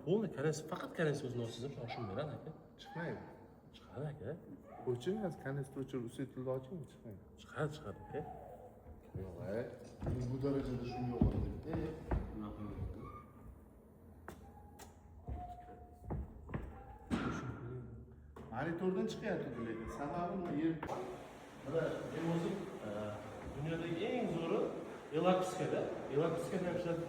polni kanesi faqat kanesi o'zini ochsangiz shoshib beradi aka. Chiqmaydi. Chiqadi aka. O'ching, kanistr o'chir, usetildi oching, chiqmaydi. Chiqadi aka. Yo'q, bu darajada shunga yo'qoldi. Monitordan chiqyapti lekin sababi nima yer? Mana men o'zim dunyodagi eng zo'ri Elakuskada. Elakuskada ham ishlab.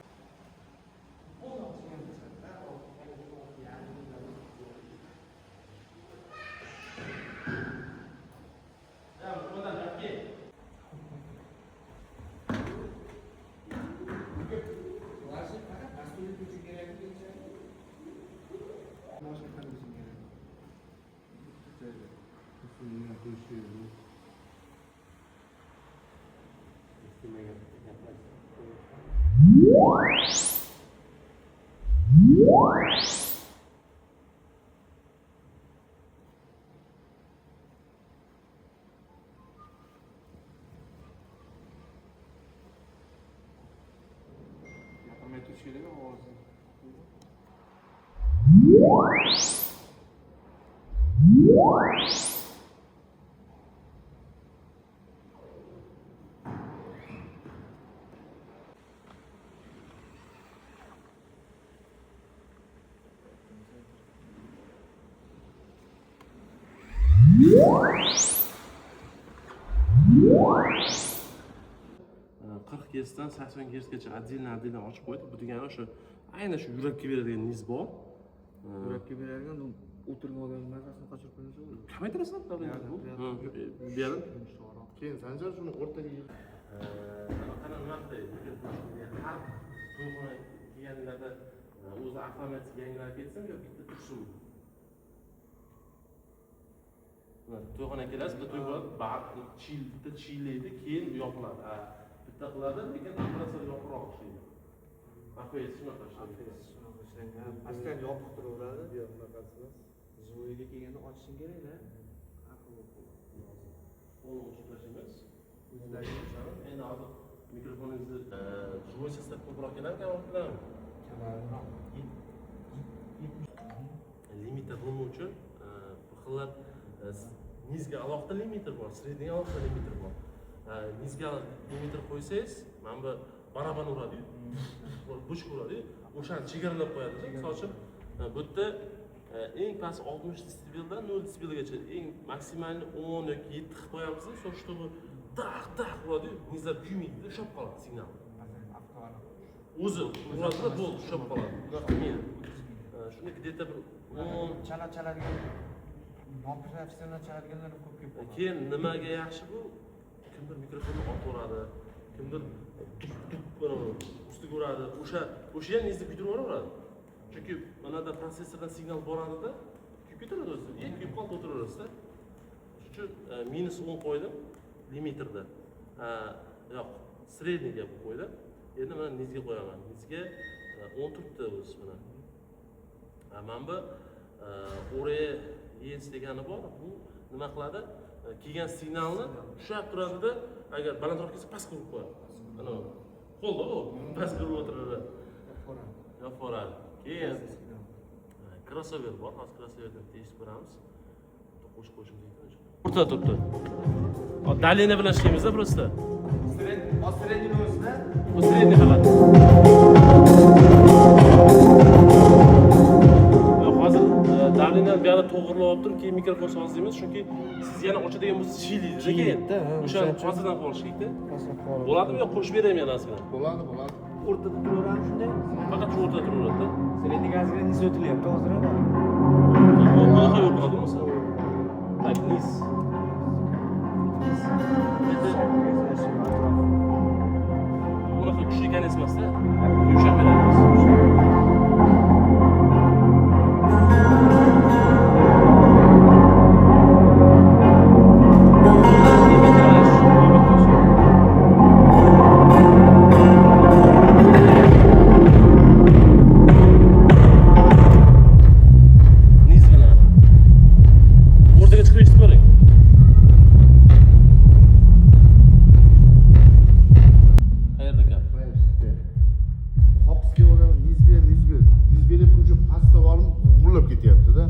Gersdan 80 gersgacha отдельно ochib qo'ydi. Bu degani o'sha aynan shu yurakka beradigan niz bor. Yurakka beradigan o'tirgan odamning nafasini qochirib qo'ysa bo'ladi. Kamaytirasan bu yerda. Keyin Sanjar shuni o'rtaga qanaqa nima qiladi? Har to'g'ri kelganlarda o'zi avtomatik yangilab ketsam yo bitta tursinmi? To'g'ri kelasiz, bitta to'y bo'ladi, bitta chiylaydi, keyin yopiladi. Bitta qiladi, lekin operatsiya yopiqroq ishlaydi. APS shunaqa ishlaydi. Pastdan yopiq turaveradi. yo'q, bunaqasi. Zo'yaga kelganda ochishing kerak-da. Qo'lni ochib tashlaymiz. Endi hozir mikrofoningizni живой состав ko'proq kelarkan bilan limiter bo'lmoq uchun bu xillar nizga alohida limiter bor, sredniy alohida limiter bor. Nizga limiter qo'ysangiz, mana bu baraban uradi. Bush uradi. O'shani chegaralab qo'yadi. Misol uchun bu yerda eng past 60 desibeldan 0 desibelgacha eng maksimal 10 yoki 7 qilib qo'yamiz. So'ng чтобы daq uradi, nizlar kuymaydi, ushab qoladi signal. O'zi uradida bo'ldi, ushab qoladi. Bunaqa qilmaydi. Shuni где-то bir 10 chaladigan professional chaladiganlar ko'p kelib. Keyin nimaga yaxshi bu? Kimdir mikrofonni otvoradi, kimdir ustiga uradi. O'sha ham nizni kuydirib yuboraveradi. Chunki manada prosessordan signal boradida kuyib ketadi o'zi. Kuyib qolib o'tiraverasiz-da. Shuning uchun -10 qo'ydim limiterda. Yo'q, sredniyga qo'ydim. Endi mana nizga qo'yaman. Nizga 10 turibdi o'zi mana. Mana bu ORE degani bor. Bu nima qiladi? Kelgan signalni ushlab turadida, agar balandroq kelsa pastga urib qo'yadi. Mana qo'lda u pastga urib o'tiradi. Yo'q, keyin crossover bor. Hozir crossoverdan test ko'ramiz. Qo'shib qo'yishimiz kerak. O'rta turibdi. Dalina bilan ishlaymiz-da просто. Sredniy o'zida. Bu sredniy faqat. Hozir dalini bu yerda to'g'rilab olib turib, keyin mikrofon sozlaymiz, chunki siz yana ochadigan bo'lsangiz shiylaydi keyin. O'shani hozirdan qolish kerakda. Bo'ladimi yo qo'shib beraymi yana ozgina? Bo'ladi. O'rtada turaveramiz shunday. Faqat shu o'rtada turaveradi-da. Sredniy gazga niz o'tilyapti hozir. Bunaqa yo'q bo'ladimi o'zi? Tak, niz. Bunaqa kuchli kanes emasda, yumshoq beramiz. to'g'irlab ketyapti-da.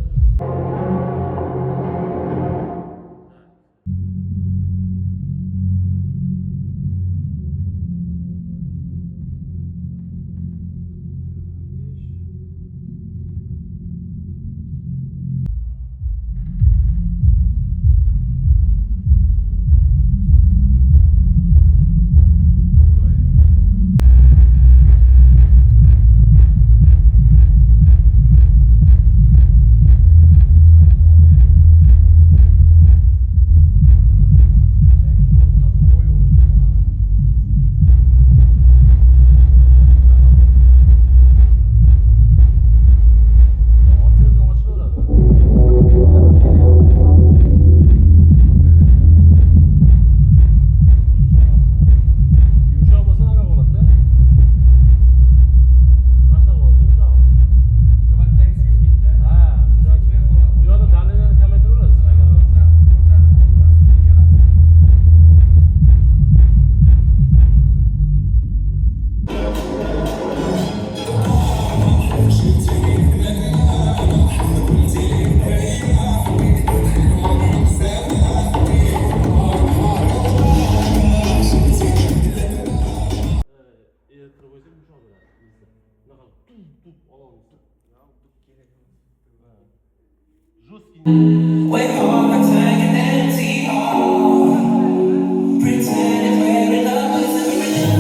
Way home and taking empty on, pretending we're in love with everything.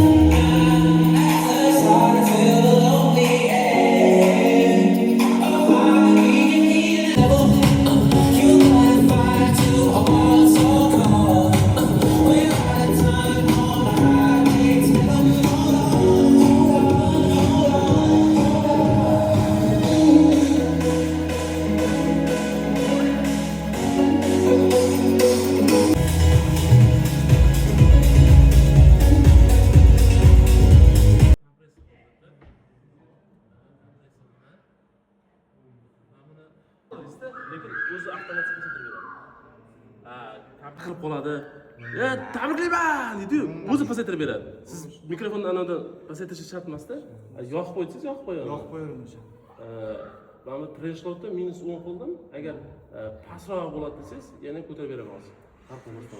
It's hard to feel the lonely end. Oh, how we can hear level. You might find to hold so cold. We're out of time on the highways. Never lekin o'zi avtomatik pasaytirib beradi. Ta'bir qilib qoladi. Tabriklayman deydi-yu, o'zi pasaytirib beradi. Siz mikrofonni anadan pasaytirish shart emas-da. Yoqib qo'ysangiz yoqib qo'yadi. Yoqib qo'yaman o'sha. Mana bu thresholdda -10 qildim. Agar pastroq bo'ladi desangiz, yana ko'tarib bera olasiz. Farqi bo'lmasa.